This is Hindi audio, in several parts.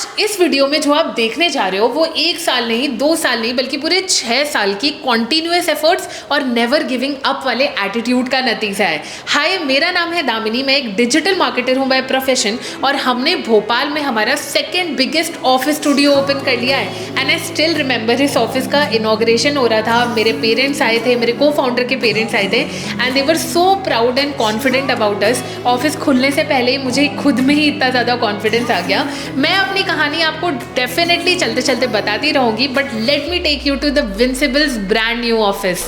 आज इस वीडियो में जो आप देखने जा रहे हो वो 1 साल नहीं, 2 साल नहीं, बल्कि पूरे 6 साल की कॉन्टिन्यूअस एफर्ट्स और नेवर गिविंग अप वाले एटीट्यूड का नतीजा है। हाय, मेरा नाम है दामिनी, मैं एक डिजिटल मार्केटर हूँ बाय प्रोफेशन और हमने भोपाल में हमारा second biggest office studio open कर लिया है। एंड आई स्टिल रिमेंबर इस ऑफिस का इनॉग्रेशन हो रहा था, मेरे पेरेंट्स आए थे, मेरे को फाउंडर के पेरेंट्स आए थे and they were so proud and confident about us. Office खुलने से पहले ही मुझे खुद में ही इतना ज़्यादा कॉन्फिडेंस आ गया। मैं अपनी कहानी आपको डेफिनेटली चलते चलते बताती रहूँगी, but let me take you to the Vincibles brand new office.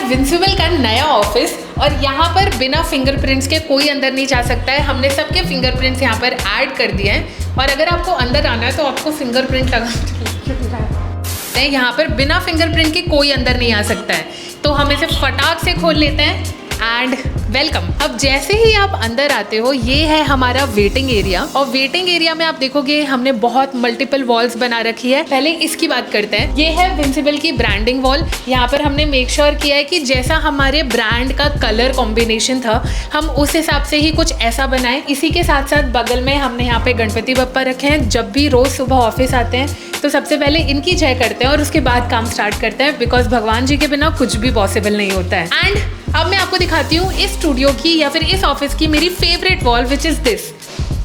Vincible का नया ऑफिस और यहाँ पर बिना फिंगरप्रिंट्स के कोई अंदर नहीं जा सकता है। हमने सबके फिंगरप्रिंट्स यहाँ पर ऐड कर दिए हैं और अगर आपको अंदर आना है तो आपको फिंगरप्रिंट लगा। यहाँ पर बिना फिंगरप्रिंट के कोई अंदर नहीं आ सकता है, तो हम इसे फटाक से खोल लेते हैं एंड वेलकम। अब जैसे ही आप अंदर आते हो, ये है हमारा वेटिंग एरिया और वेटिंग एरिया में आप देखोगे हमने बहुत मल्टीपल वॉल्स बना रखी है। पहले इसकी बात करते हैं। ये है विंसिबल की ब्रांडिंग वॉल। यहाँ पर हमने मेक श्योर किया है कि जैसा हमारे ब्रांड का कलर कॉम्बिनेशन था हम उस हिसाब से ही कुछ ऐसा बनाएं। इसी के साथ साथ बगल में हमने यहाँ पे गणपति बप्पा रखे हैं। जब भी रोज सुबह ऑफिस आते हैं तो सबसे पहले इनकी जय करते हैं और उसके बाद काम स्टार्ट करते हैं, बिकॉज भगवान जी के बिना कुछ भी पॉसिबल नहीं होता है। एंड अब मैं आपको दिखाती हूँ इस स्टूडियो की या फिर इस ऑफिस की मेरी favourite wall, which is this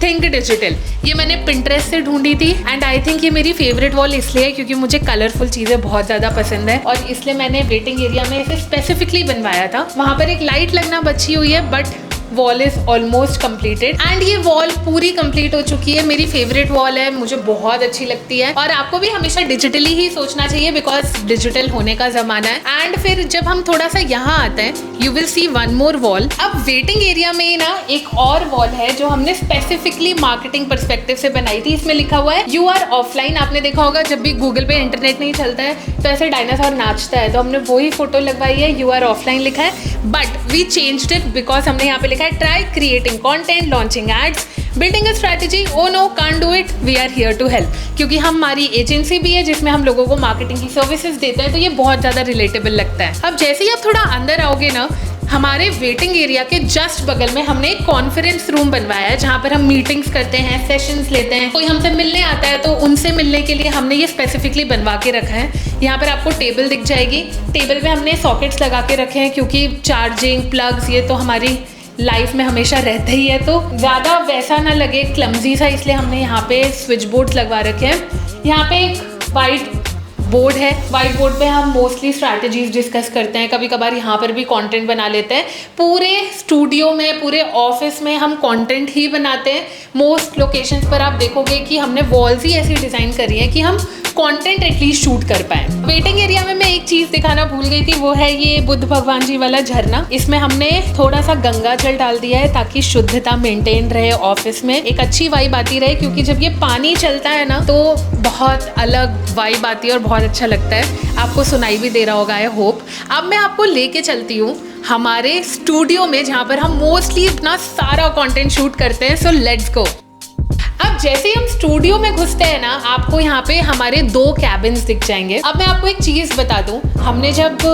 think digital. ये मैंने पिंटरेस्ट से ढूंढी थी एंड आई थिंक ये मेरी फेवरेट वॉल इसलिए है क्योंकि मुझे कलरफुल चीज़ें बहुत ज़्यादा पसंद है और इसलिए मैंने वेटिंग एरिया में इसे स्पेसिफिकली बनवाया था। वहाँ पर एक लाइट लगना बची हुई है but wall is almost completed and ये वॉल पूरी कंप्लीट हो चुकी है। मेरी फेवरेट वॉल है, मुझे बहुत अच्छी लगती है और आपको भी हमेशा डिजिटली ही सोचना चाहिए बिकॉज डिजिटल होने का जमाना है। एंड फिर जब हम थोड़ा सा यहाँ आते हैं you will see one more wall. अब वेटिंग एरिया में ना एक और वॉल है जो हमने स्पेसिफिकली मार्केटिंग पर्सपेक्टिव से बनाई थी। इसमें लिखा हुआ है यू आर ऑफलाइन। आपने देखा होगा जब भी गूगल पे इंटरनेट नहीं चलता है तो ऐसे डायनासोर नाचता है, तो हमने वही फोटो लगवाई है, यू आर ऑफलाइन लिखा है। But we changed it because हमने यहाँ पे लिखा है try creating content, launching ads, building a strategy, oh no can't do it, we are here to help. क्योंकि हमारी एजेंसी भी है जिसमें हम लोगों को मार्केटिंग की सर्विसेज देते हैं, तो ये बहुत ज़्यादा रिलेटेबल लगता है। अब जैसे ही आप थोड़ा अंदर आओगे ना, हमारे वेटिंग एरिया के जस्ट बगल में हमने एक कॉन्फ्रेंस रूम बनवाया है जहाँ पर हम मीटिंग्स करते हैं, सेशंस लेते हैं। कोई हमसे मिलने आता है तो उनसे मिलने के लिए हमने ये स्पेसिफिकली बनवा के रखा है। यहाँ पर आपको टेबल दिख जाएगी। टेबल पे हमने सॉकेट्स लगा के रखे हैं क्योंकि चार्जिंग प्लग्स ये तो हमारी लाइफ में हमेशा रहता ही है, तो ज़्यादा वैसा ना लगे क्लमजी सा, इसलिए हमने यहाँ पे स्विच बोर्ड लगवा रखे हैं। यहाँ पे एक वाइट बोर्ड है। वाइट बोर्ड पे हम मोस्टली स्ट्रैटेजीज डिस्कस करते हैं, कभी कभार यहाँ पर भी कंटेंट बना लेते हैं। पूरे स्टूडियो में, पूरे ऑफिस में हम कंटेंट ही बनाते हैं। मोस्ट लोकेशंस पर आप देखोगे कि हमने वॉल्स ही ऐसी डिज़ाइन करी है कि हम कंटेंट एटलीस्ट शूट कर पाए। वेटिंग एरिया में मैं एक चीज़ दिखाना भूल गई थी, वो है ये बुद्ध भगवान जी वाला झरना। इसमें हमने थोड़ा सा गंगा जल डाल दिया है ताकि शुद्धता मेंटेन रहे, ऑफिस में एक अच्छी वाइब आती रहे, क्योंकि जब ये पानी चलता है ना तो बहुत अलग वाइब आती है और बहुत अच्छा लगता है। आपको सुनाई भी दे रहा होगा आई होप। अब मैं आपको लेके चलती हूँ हमारे स्टूडियो में जहाँ पर हम मोस्टली इतना सारा कंटेंट शूट करते हैं। So let's go. अब जैसे ही हम स्टूडियो में घुसते हैं ना, आपको यहाँ पे हमारे 2 कैबिन्स दिख जाएंगे। अब मैं आपको एक चीज़ बता दूँ, हमने जब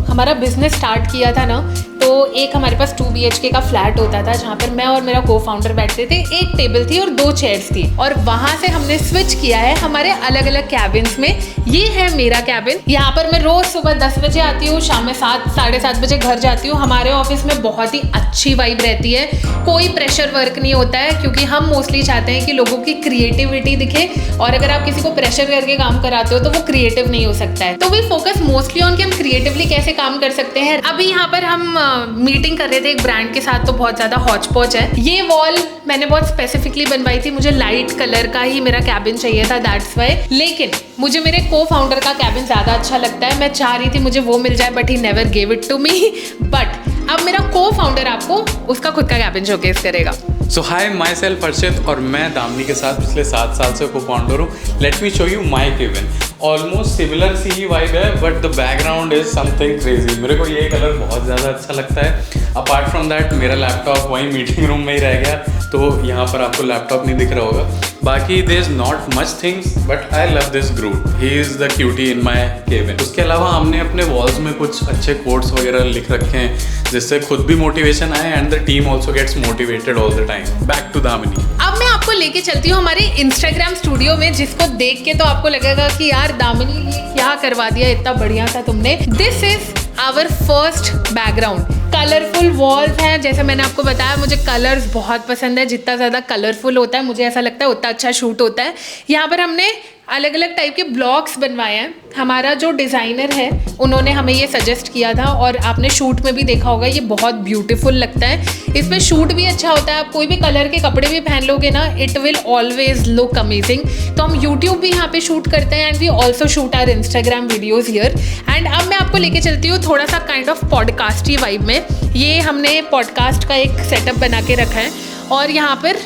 हमारा बिजनेस स्टार्ट किया था ना तो एक हमारे पास 2 BHK का फ्लैट होता था जहाँ पर मैं और मेरा को फाउंडर बैठते थे। एक टेबल थी और 2 चेयर्स थी और वहाँ से हमने स्विच किया है हमारे अलग अलग कैबिन्स में। ये है मेरा कैबिन। यहाँ पर मैं रोज़ सुबह 10 बजे आती हूँ, शाम में 7 साढ़े 7 बजे घर जाती हूँ। हमारे ऑफिस में बहुत ही अच्छी वाइब रहती है, कोई प्रेशर वर्क नहीं होता है क्योंकि हम मोस्टली चाहते हैं कि लोगों की क्रिएटिविटी दिखे और अगर आप किसी को प्रेशर करके काम कराते हो तो वो क्रिएटिव नहीं हो सकता है। तो वी फोकस मोस्टली ऑन कि हम क्रिएटिवली कैसे काम कर सकते हैं। अभी यहाँ पर हम मीटिंग कर रहे थे एक ब्रांड के साथ, तो बहुत ज़्यादा हॉच पॉच है। ये वॉल मैंने बहुत स्पेसिफिकली बनवाई थी, मुझे लाइट कलर का ही मेरा कैबिन चाहिए था, दैट्स वाई। लेकिन मुझे मेरे को फाउंडर का कैबिन ज़्यादा अच्छा लगता है। मैं चाह रही थी मुझे वो मिल जाए but he never gave it to me. But अब मेरा को फाउंडर आपको उसका खुद का कैबिन शोकेस करेगा। सो हाई, माई सेल्फ अर्षित और मैं दामिनी के साथ पिछले 7 साल से को फाउंडर हूँ। Let me show you my cabin. Almost similar सी ही वाइब है but the background is something crazy. मेरे को ये कलर बहुत ज़्यादा अच्छा लगता है। अपार्ट फ्रॉम दैट मेरा लैपटॉप वहीं मीटिंग रूम में ही रह गया, तो यहाँ पर आपको लैपटॉप नहीं दिख रहा होगा। बाकी there is not much things but I love this Groot, he is the cutie in my cabin. उसके अलावा हमने अपने वॉल्स में कुछ अच्छे कोट्स वगैरह लिख रखे हैं जिससे खुद भी मोटिवेशन आए and the team also gets motivated all the time. Back to Damini. अब मैं आपको लेके चलती हूँ हमारे इंस्टाग्राम स्टूडियो में, जिसको देख के तो आपको लगेगा कि यार दामिनी ये क्या करवा दिया, इतना बढ़िया था तुमने। This is our first background. Colourful walls हैं, जैसे मैंने आपको बताया मुझे कलर्स बहुत पसंद है, जितना ज़्यादा कलरफुल होता है मुझे ऐसा लगता है उतना अच्छा शूट होता है। यहाँ पर हमने अलग अलग टाइप के ब्लॉक्स बनवाए हैं। हमारा जो डिज़ाइनर है उन्होंने हमें ये सजेस्ट किया था और आपने शूट में भी देखा होगा, ये बहुत ब्यूटीफुल लगता है। इसमें शूट भी अच्छा होता है, आप कोई भी कलर के कपड़े भी पहन लोगे ना, it will always look amazing. तो हम यूट्यूब भी यहाँ पे शूट करते हैं and we also shoot our Instagram videos here. And अब मैं आपको लेके चलती हूँ थोड़ा सा काइंड ऑफ पॉडकास्टी वाइब में। ये हमने पॉडकास्ट का एक सेटअप बना के रखा है और यहाँ पर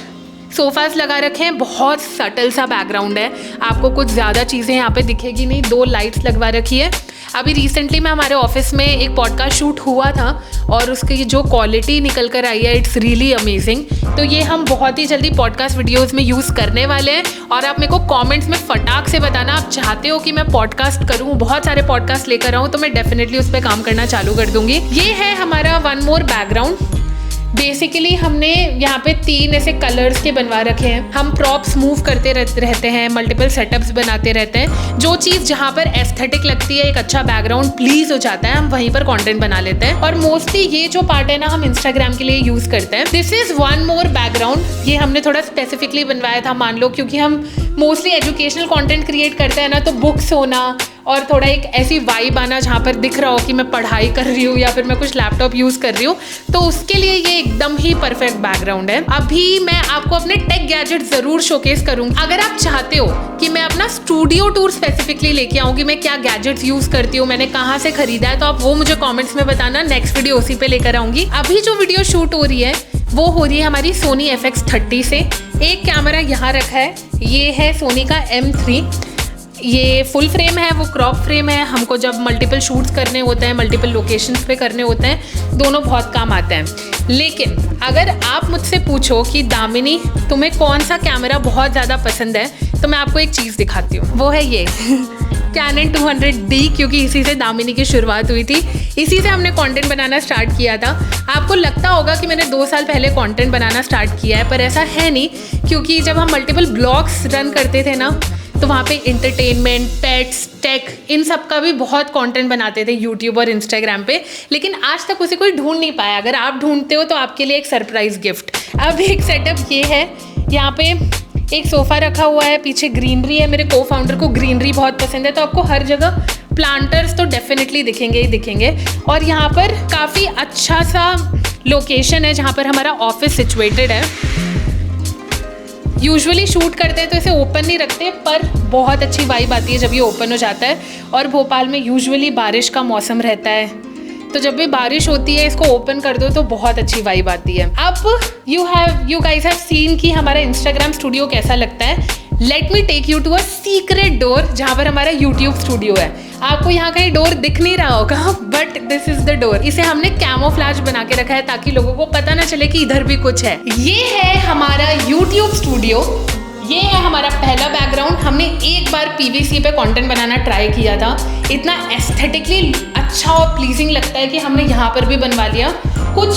सोफास लगा रखे हैं, बहुत सटल सा बैकग्राउंड है, आपको कुछ ज़्यादा चीज़ें यहाँ पे दिखेगी नहीं। 2 लाइट्स लगवा रखी है। अभी रिसेंटली में हमारे ऑफिस में एक पॉडकास्ट शूट हुआ था और उसकी जो क्वालिटी निकल कर आई है इट्स रियली अमेजिंग। तो ये हम बहुत ही जल्दी पॉडकास्ट वीडियोज़ में यूज़ करने वाले हैं और आप मेरे को कॉमेंट्स में फटाक से बताना आप चाहते हो कि मैं पॉडकास्ट करूँ, बहुत सारे पॉडकास्ट लेकर आऊँ, तो मैं डेफिनेटली उस पर काम करना चालू कर दूँगी। ये है हमारा वन मोर बैकग्राउंड। बेसिकली हमने यहाँ पे 3 ऐसे कलर्स के बनवा रखे हैं। हम प्रॉप्स मूव करते रहते हैं, मल्टीपल सेटअप्स बनाते रहते हैं। जो चीज़ जहाँ पर एस्थेटिक लगती है, एक अच्छा बैकग्राउंड प्लीज हो जाता है, हम वहीं पर कंटेंट बना लेते हैं। और मोस्टली ये जो पार्ट है ना हम इंस्टाग्राम के लिए यूज़ करते हैं। This is one more background. ये हमने थोड़ा स्पेसिफिकली बनवाया था, मान लो क्योंकि हम मोस्टली एजुकेशनल कंटेंट क्रिएट करते हैं ना, तो बुक्स होना और थोड़ा एक ऐसी वाइब आना जहाँ पर दिख रहा हो कि मैं पढ़ाई कर रही हूँ या फिर मैं कुछ लैपटॉप यूज़ कर रही हूँ, तो उसके लिए ये एकदम ही परफेक्ट बैकग्राउंड है। अभी मैं आपको अपने टेक गैजेट ज़रूर शोकेस करूँगी। अगर आप चाहते हो कि मैं अपना स्टूडियो टूर स्पेसिफिकली लेके आऊँ कि मैं क्या गैजेट्स यूज़ करती हूँ, मैंने कहाँ से खरीदा है, तो आप वो मुझे कॉमेंट्स में बताना। नेक्स्ट वीडियो उसी पे लेकर आऊँगी। अभी जो वीडियो शूट हो रही है वो हो रही है हमारी सोनी FX30 से। एक कैमरा यहाँ रखा है, ये है सोनी का M3। ये फुल फ्रेम है, वो क्रॉप फ्रेम है। हमको जब मल्टीपल शूट्स करने होते हैं, मल्टीपल लोकेशंस पे करने होते हैं, दोनों बहुत काम आते हैं। लेकिन अगर आप मुझसे पूछो कि दामिनी तुम्हें कौन सा कैमरा बहुत ज़्यादा पसंद है, तो मैं आपको एक चीज़ दिखाती हूँ, वो है ये Canon 200D, क्योंकि इसी से दामिनी की शुरुआत हुई थी, इसी से हमने कंटेंट बनाना स्टार्ट किया था। आपको लगता होगा कि मैंने 2 साल पहले कंटेंट बनाना स्टार्ट किया है, पर ऐसा है नहीं, क्योंकि जब हम मल्टीपल ब्लॉग्स रन करते थे ना, तो वहाँ पे इंटरटेनमेंट, पेट्स, टेक, इन सब का भी बहुत कंटेंट बनाते थे यूट्यूब और इंस्टाग्राम पे, लेकिन आज तक उसे कोई ढूंढ नहीं पाया। अगर आप ढूंढते हो तो आपके लिए एक सरप्राइज गिफ्ट। अब एक सेटअप ये है, यहाँ पे एक सोफ़ा रखा हुआ है, पीछे ग्रीनरी है। मेरे को फाउंडर को ग्रीनरी बहुत पसंद है, तो आपको हर जगह प्लांटर्स तो डेफिनेटली दिखेंगे ही दिखेंगे। और यहाँ पर काफ़ी अच्छा सा लोकेशन है जहाँ पर हमारा ऑफिस सिचुएटेड है। यूजुअली शूट करते हैं तो इसे ओपन नहीं रखते, पर बहुत अच्छी वाइब आती है जब ये ओपन हो जाता है। और भोपाल में यूजुअली बारिश का मौसम रहता है, तो जब भी बारिश होती है इसको ओपन कर दो तो बहुत अच्छी वाइब आती है। अब यू गाइस हैव सीन कि हमारा इंस्टाग्राम स्टूडियो कैसा लगता है। Let me take you to a secret door जहाँ पर हमारा यूट्यूब स्टूडियो है। आपको यहाँ कहीं डोर दिख नहीं रहा होगा, but this is the door. इसे हमने कैमोफ्लेज बना के रखा है ताकि लोगों को पता ना चले कि इधर भी कुछ है। ये है हमारा यूट्यूब स्टूडियो, ये है हमारा पहला बैकग्राउंड। हमने एक बार PVC पे कंटेंट बनाना ट्राई किया था, इतना एस्थेटिकली अच्छा और प्लीजिंग लगता है कि हमने यहाँ पर भी बनवा लिया। कुछ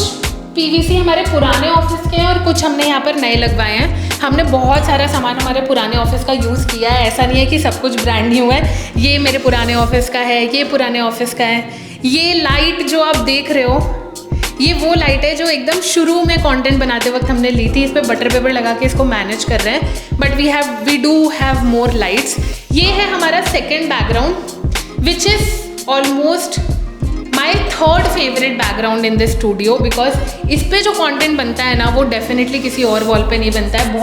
PVC हमारे पुराने ऑफिस के हैं और कुछ हमने यहाँ पर नए लगवाए हैं। हमने बहुत सारा सामान हमारे पुराने ऑफिस का यूज़ किया है, ऐसा नहीं है कि सब कुछ ब्रांड न्यू है। ये मेरे पुराने ऑफिस का है, ये पुराने ऑफिस का है। ये लाइट जो आप देख रहे हो, ये वो लाइट है जो एकदम शुरू में कंटेंट बनाते वक्त हमने ली थी। इस पर बटर पेपर लगा के इसको मैनेज कर रहे हैं, but we do have more lights. ये है हमारा second background, which is almost my third favourite background in this studio, because इस पे जो कंटेंट बनता है ना वो डेफिनेटली किसी और वॉल पे नहीं बनता है।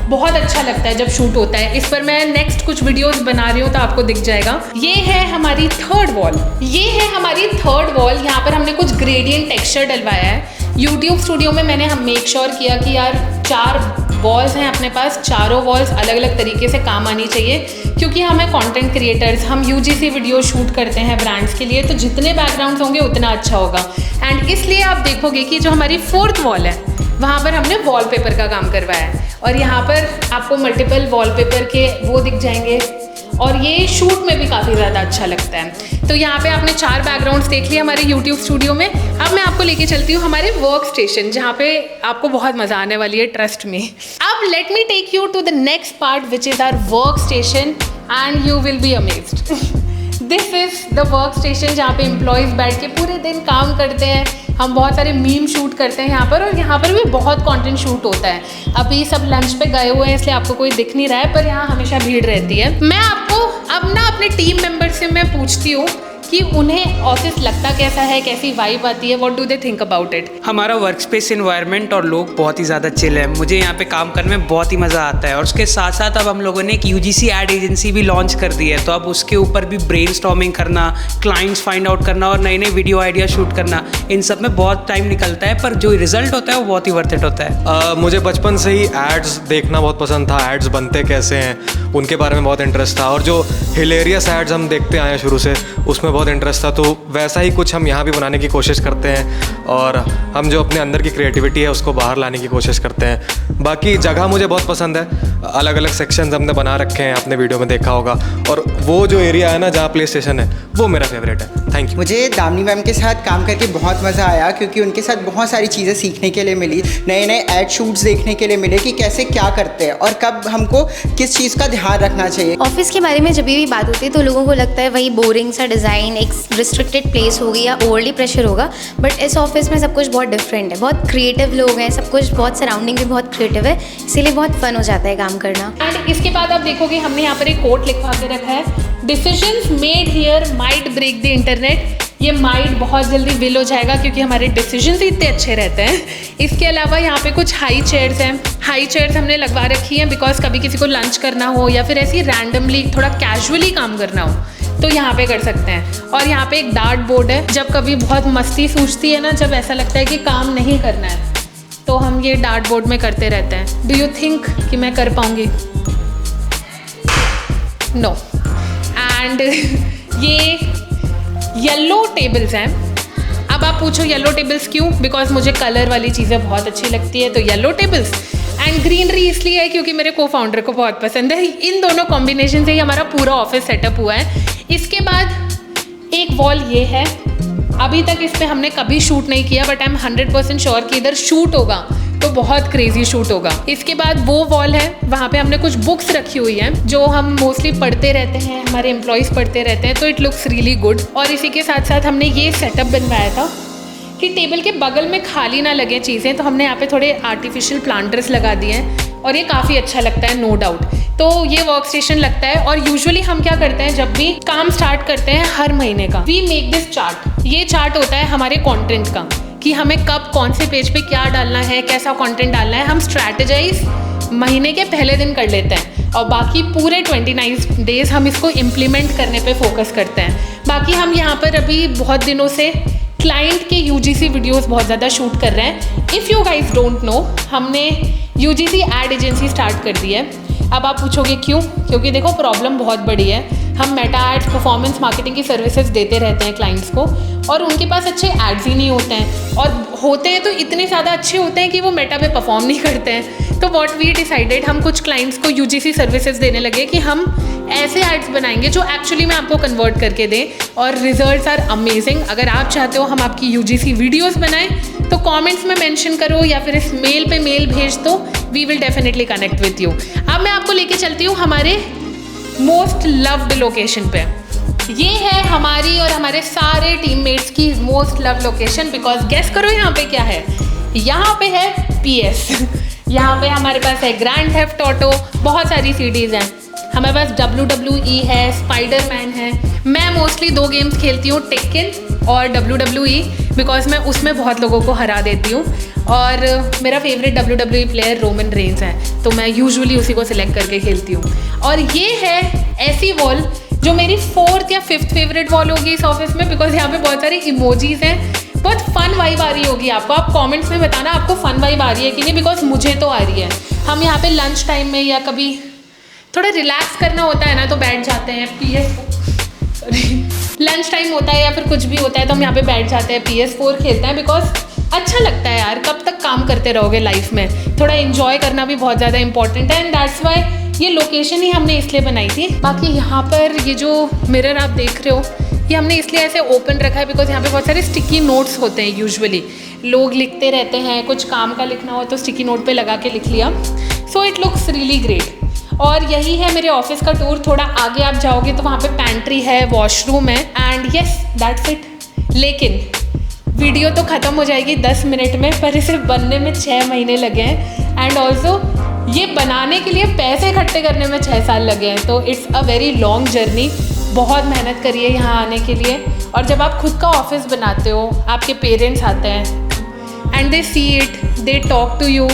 बहुत अच्छा लगता है जब शूट होता है। इस पर मैं नेक्स्ट कुछ वीडियोस बना रही हूँ तो आपको दिख जाएगा। ये है हमारी थर्ड वॉल, यहाँ पर हमने कुछ ग्रेडियंट टेक्सचर डलवाया है। यूट्यूब स्टूडियो में मैंने मेक श्योर किया कि यार 4 वॉल्स हैं अपने पास, चारों वॉल्स अलग अलग तरीके से काम आनी चाहिए, क्योंकि हम हैं कंटेंट क्रिएटर्स, हम यूजीसी वीडियो शूट करते हैं ब्रांड्स के लिए, तो जितने बैकग्राउंड्स होंगे उतना अच्छा होगा। एंड इसलिए आप देखोगे कि जो हमारी 4th वॉल है वहाँ पर हमने वॉलपेपर का काम करवाया है, और यहाँ पर आपको मल्टीपल वॉलपेपर के वो दिख जाएंगे, और ये शूट में भी काफ़ी ज़्यादा अच्छा लगता है। तो यहाँ पे आपने 4 बैकग्राउंड्स देख लिए हमारे यूट्यूब स्टूडियो में। अब मैं आपको लेके चलती हूँ हमारे वर्क स्टेशन, जहाँ पे आपको बहुत मज़ा आने वाली है, ट्रस्ट मी। अब let me take you to the next part which is our work station and you will be amazed. This is the work station जहाँ पे एम्प्लॉयज़ बैठ के पूरे दिन काम करते हैं। हम बहुत सारे मीम शूट करते हैं यहाँ पर, और यहाँ पर भी बहुत कंटेंट शूट होता है। अभी सब लंच पे गए हुए हैं इसलिए आपको कोई दिख नहीं रहा है, पर यहाँ हमेशा भीड़ रहती है। मैं आपको अब ना अपने टीम मेंबर से मैं पूछती हूँ कि उन्हें ऑफिस लगता कैसा है, कैसी वाइब आती है, what do they think about it. हमारा वर्क स्पेस इन्वायरमेंट और लोग बहुत ही ज़्यादा चिल है। मुझे यहाँ पे काम करने में बहुत ही मज़ा आता है। और उसके साथ साथ अब हम लोगों ने एक यूजीसी एड एजेंसी भी लॉन्च कर दी है, तो अब उसके ऊपर भी ब्रेनस्टॉर्मिंग करना, क्लाइंट्स फाइंड आउट करना और नए नए वीडियो आइडिया शूट करना, इन सब में बहुत टाइम निकलता है, पर जो रिजल्ट होता है वो बहुत ही वर्थ इट होता है। मुझे बचपन से ही एड्स देखना बहुत पसंद था। एड्स बनते कैसे हैं उनके बारे में बहुत इंटरेस्ट था, और जो हिलेरियस एड्स हम देखते आए हैं शुरू से उसमें बहुत इंटरेस्ट था। तो वैसा ही कुछ हम यहाँ भी बनाने की कोशिश करते हैं, और हम जो अपने अंदर की क्रिएटिविटी है उसको बाहर लाने की कोशिश करते हैं। बाकी जगह मुझे बहुत पसंद है, अलग अलग सेक्शंस हमने बना रखे हैं, आपने वीडियो में देखा होगा। और वो जो एरिया है ना जहाँ प्ले स्टेशन है, वो मेरा फेवरेट है। Thank you. मुझे दामिनी मैम के साथ काम करके बहुत मज़ा आया, क्योंकि उनके साथ बहुत सारी चीज़ें सीखने के लिए मिली, नए नए एड शूट्स देखने के लिए मिले कि कैसे क्या करते हैं और कब हमको किस चीज़ का ध्यान रखना चाहिए। ऑफिस के बारे में जब भी बात होती है तो लोगों को लगता है वही बोरिंग सा डिज़ाइन, एक रिस्ट्रिक्टेड प्लेस होगी या ओवरली प्रेशर होगा, बट इस ऑफिस में सब कुछ बहुत डिफरेंट है। बहुत क्रिएटिव लोग हैं, सब कुछ बहुत सराउंडिंग भी बहुत क्रिएटिव है, इसीलिए बहुत फन हो जाता है काम करना। एंड इसके बाद आप देखोगे हमने यहाँ पर एक कोट लिखवा के रखा है, decisions made here might break the internet. ये माइट बहुत जल्दी विल हो जाएगा क्योंकि हमारे डिसीजंस ही इतने अच्छे रहते हैं। इसके अलावा यहाँ पे कुछ हाई चेयर्स हैं। हाई चेयर्स हमने लगवा रखी हैं बिकॉज कभी किसी को लंच करना हो या फिर ऐसी रैंडमली थोड़ा कैजुअली काम करना हो तो यहाँ पे कर सकते हैं। और यहाँ पे एक डार्ट बोर्ड है, जब कभी बहुत मस्ती सूझती है ना, जब ऐसा लगता है कि काम नहीं करना है तो हम ये डार्ट बोर्ड में करते रहते हैं। डू यू थिंक कि मैं कर पाऊँगी? नो। एंड ये येलो टेबल्स हैं। अब आप पूछो येलो टेबल्स क्यों? बिकॉज मुझे कलर वाली चीज़ें बहुत अच्छी लगती है, तो येलो टेबल्स। एंड ग्रीनरी इसलिए है क्योंकि मेरे को फाउंडर को बहुत पसंद है। इन दोनों कॉम्बिनेशन से ही हमारा पूरा ऑफिस सेटअप हुआ है। इसके बाद एक वॉल ये है, अभी तक इस पर हमने कभी शूट नहीं किया, बट आई एम 100% श्योर कि इधर शूट होगा तो बहुत क्रेजी शूट होगा। इसके बाद वो वॉल है, वहाँ पे हमने कुछ बुक्स रखी हुई हैं जो हम मोस्टली पढ़ते रहते हैं, हमारे एम्प्लॉयज़ पढ़ते रहते हैं, तो इट लुक्स रियली गुड। और इसी के साथ साथ हमने ये सेटअप बनवाया था कि टेबल के बगल में खाली ना लगे चीज़ें, तो हमने यहाँ पे थोड़े आर्टिफिशियल प्लांटर्स लगा दिए हैं और ये काफ़ी अच्छा लगता है, नो डाउट। तो ये वर्क स्टेशन लगता है। और यूजुअली हम क्या करते हैं, जब भी काम स्टार्ट करते हैं हर महीने का, वी मेक दिस चार्ट। ये चार्ट होता है हमारे कंटेंट का कि हमें कब कौन से पेज पे क्या डालना है, कैसा कंटेंट डालना है। हम स्ट्रैटेजाइज महीने के पहले दिन कर लेते हैं और बाकी पूरे 29 डेज हम इसको इम्प्लीमेंट करने पे फोकस करते हैं। बाकी हम यहाँ पर अभी बहुत दिनों से क्लाइंट के यूजीसी वीडियोस बहुत ज़्यादा शूट कर रहे हैं। If you guys don't know, हमने यूजीसी एड एजेंसी स्टार्ट कर दी है। अब आप पूछोगे क्यों? क्योंकि देखो प्रॉब्लम बहुत बड़ी है। हम मेटा एड्स, परफॉर्मेंस मार्केटिंग की सर्विसेज देते रहते हैं क्लाइंट्स को, और उनके पास अच्छे एड्स ही नहीं होते हैं, और होते हैं तो इतने ज़्यादा अच्छे होते हैं कि वो मेटा पे परफॉर्म नहीं करते हैं। तो व्हाट वी डिसाइडेड, हम कुछ क्लाइंट्स को यूजीसी सर्विसेज देने लगे कि हम ऐसे एड्स बनाएंगे जो एक्चुअली में आपको कन्वर्ट करके दें, और रिजल्ट्स आर अमेजिंग। अगर आप चाहते हो हम आपकी यूजीसी वीडियोस बनाएं तो कमेंट्स में मेंशन करो या फिर इस मेल पे मेल भेज दो, we will definitely connect with you. अब मैं आपको लेके चलती हूँ हमारे मोस्ट लव्ड लोकेशन पे। ये है हमारी और हमारे सारे टीममेट्स की most love location, because guess करो यहाँ पे क्या है। यहाँ पे है PS। यहाँ पे हमारे पास है ग्रैंड थेफ्ट ऑटो, बहुत सारी सीडीज़ हैं। हमारे पास WWE है, स्पाइडरमैन है। मैं मोस्टली 2 गेम्स खेलती हूँ, टेक्कन और WWE, बिकॉज मैं उसमें बहुत लोगों को हरा देती हूँ। और मेरा favourite WWE player Roman Reigns है, तो मैं यूजुअली उसी को सिलेक्ट करके खेलती हूँ। और ये है ऐसी वॉल जो मेरी 4th या 5th फेवरेट वॉल होगी इस ऑफिस में, बिकॉज यहाँ पे बहुत सारी इमोजीज हैं। बहुत फन वाइब आ रही होगी आपको। आप कमेंट्स में बताना आपको फन वाइब आ रही है कि नहीं, बिकॉज मुझे तो आ रही है। हम यहाँ पे लंच टाइम में या कभी थोड़ा रिलैक्स करना होता है ना तो बैठ जाते हैं लंच टाइम होता है या फिर कुछ भी होता है तो हम यहाँ पे बैठ जाते हैं, PS4 खेलते हैं, बिकॉज अच्छा लगता है यार, कब तक काम करते रहोगे लाइफ में, थोड़ा इन्जॉय करना भी बहुत ज़्यादा इंपॉर्टेंट है। एंड दैट्स वाई ये लोकेशन ही हमने इसलिए बनाई थी। बाकी यहाँ पर ये जो मिरर आप देख रहे हो ये हमने इसलिए ऐसे ओपन रखा है बिकॉज यहाँ पे बहुत सारे स्टिकी नोट्स होते हैं, यूजुअली लोग लिखते रहते हैं, कुछ काम का लिखना हो तो स्टिकी नोट पे लगा के लिख लिया, so it looks really great. और यही है मेरे ऑफिस का टूर। थोड़ा आगे आप जाओगे तो वहाँ पे पैंट्री है, वॉशरूम है, एंड यस दैट्स इट। लेकिन वीडियो तो ख़त्म हो जाएगी 10 मिनट में, पर इसे बनने में 6 महीने लगे हैं, एंड ऑल्सो ये बनाने के लिए पैसे इकट्ठे करने में 6 साल लगे हैं, तो it's a very long journey. बहुत मेहनत करी है यहाँ आने के लिए। और जब आप खुद का ऑफिस बनाते हो, आपके पेरेंट्स आते हैं and they see it, they talk to you,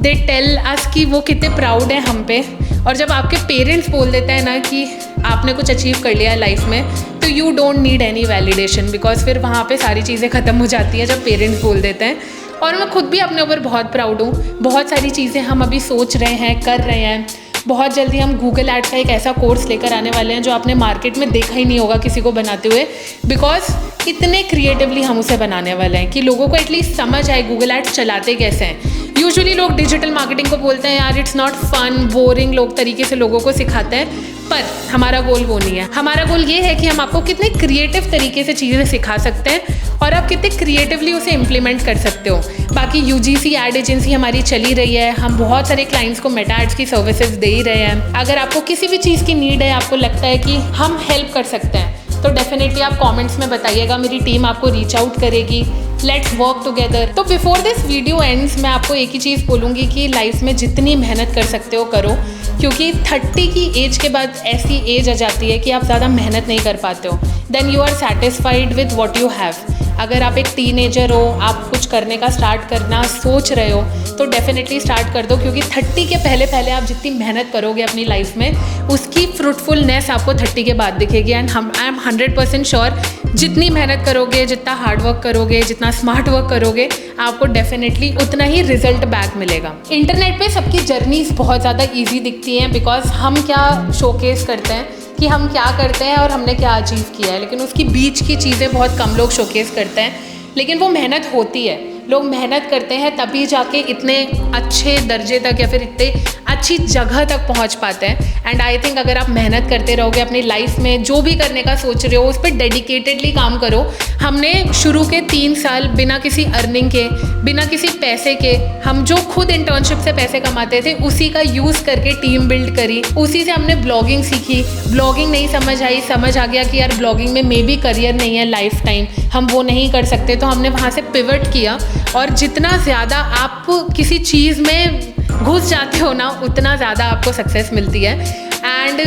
they tell us कि वो कितने प्राउड हैं हम पे। और जब आपके पेरेंट्स बोल देते हैं ना कि आपने कुछ अचीव कर लिया है लाइफ में, तो you don't need any validation, because फिर वहाँ पे सारी चीज़ें ख़त्म हो जाती हैं जब पेरेंट्स बोल देते हैं। और मैं खुद भी अपने ऊपर बहुत प्राउड हूँ। बहुत सारी चीज़ें हम अभी सोच रहे हैं, कर रहे हैं। बहुत जल्दी हम गूगल एड्स का एक ऐसा कोर्स लेकर आने वाले हैं जो आपने मार्केट में देखा ही नहीं होगा किसी को बनाते हुए, बिकॉज इतने क्रिएटिवली हम उसे बनाने वाले हैं कि लोगों को एटलीस्ट समझ आए गूगल एड्स चलाते कैसे हैं। यूजुअली लोग डिजिटल मार्केटिंग को बोलते हैं यार इट्स नॉट फन, बोरिंग लोग तरीके से लोगों को सिखाते हैं, पर हमारा गोल वो नहीं है। हमारा गोल ये है कि हम आपको कितने क्रिएटिव तरीके से चीज़ें सिखा सकते हैं और आप कितने क्रिएटिवली उसे इम्प्लीमेंट कर सकते हो। बाकी UGC एड एजेंसी हमारी चली रही है, हम बहुत सारे क्लाइंट्स को मेटा एड्स की सर्विसेज दे ही रहे हैं। अगर आपको किसी भी चीज़ की नीड है, आपको लगता है कि हम हेल्प कर सकते हैं, तो डेफिनेटली आप कमेंट्स में बताइएगा, मेरी टीम आपको रीच आउट करेगी। Let's work together. तो बिफोर दिस वीडियो एंड्स मैं आपको एक ही चीज़ बोलूँगी कि लाइफ में जितनी मेहनत कर सकते हो करो, क्योंकि 30 की एज के बाद ऐसी एज आ जाती है कि आप ज़्यादा मेहनत नहीं कर पाते हो। Then you are satisfied with what you have. अगर आप एक टीनेजर हो, आप कुछ करने का स्टार्ट करना सोच रहे हो, तो डेफिनेटली स्टार्ट कर दो, क्योंकि 30 के पहले पहले आप जितनी मेहनत करोगे अपनी लाइफ में, उसकी फ्रूटफुलनेस आपको 30 के बाद दिखेगी। एंड आई एम 100% श्योर जितनी मेहनत करोगे, जितना हार्ड वर्क करोगे, जितना स्मार्ट वर्क करोगे, आपको डेफिनेटली उतना ही रिजल्ट बैक मिलेगा। इंटरनेट पे सबकी जर्नीज बहुत ज़्यादा ईजी दिखती हैं, बिकॉज हम क्या शोकेस करते हैं कि हम क्या करते हैं और हमने क्या अचीव किया है, लेकिन उसकी बीच की चीज़ें बहुत कम लोग शोकेस करते हैं। लेकिन वो मेहनत होती है, लोग मेहनत करते हैं तभी जाके इतने अच्छे दर्जे तक या फिर इतने अच्छी जगह तक पहुंच पाते हैं। एंड आई थिंक अगर आप मेहनत करते रहोगे अपनी लाइफ में, जो भी करने का सोच रहे हो उस पर डेडिकेटेडली काम करो। हमने शुरू के 3 साल बिना किसी अर्निंग के, बिना किसी पैसे के, हम जो खुद इंटर्नशिप से पैसे कमाते थे उसी का यूज़ करके टीम बिल्ड करी। उसी से हमने ब्लॉगिंग सीखी। ब्लॉगिंग नहीं समझ आई, समझ आ गया कि यार ब्लॉगिंग में मे बी करियर नहीं है लाइफ टाइम, हम वो नहीं कर सकते, तो हमने वहाँ से पिवट किया। और जितना ज़्यादा आप किसी चीज़ में घुस जाते हो ना, उतना ज़्यादा आपको सक्सेस मिलती है। एंड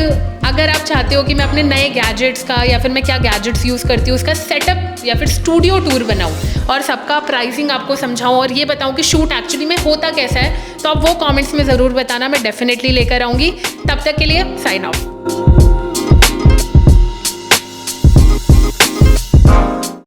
अगर आप चाहते हो कि मैं अपने नए गैजेट्स का या फिर मैं क्या गैजेट्स यूज़ करती हूँ उसका सेटअप या फिर स्टूडियो टूर बनाऊँ और सबका प्राइसिंग आपको समझाऊँ और ये बताऊँ कि शूट एक्चुअली में होता कैसा है, तो आप वो कमेंट्स में ज़रूर बताना, मैं डेफिनेटली लेकर आऊँगी। तब तक के लिए साइन ऑफ।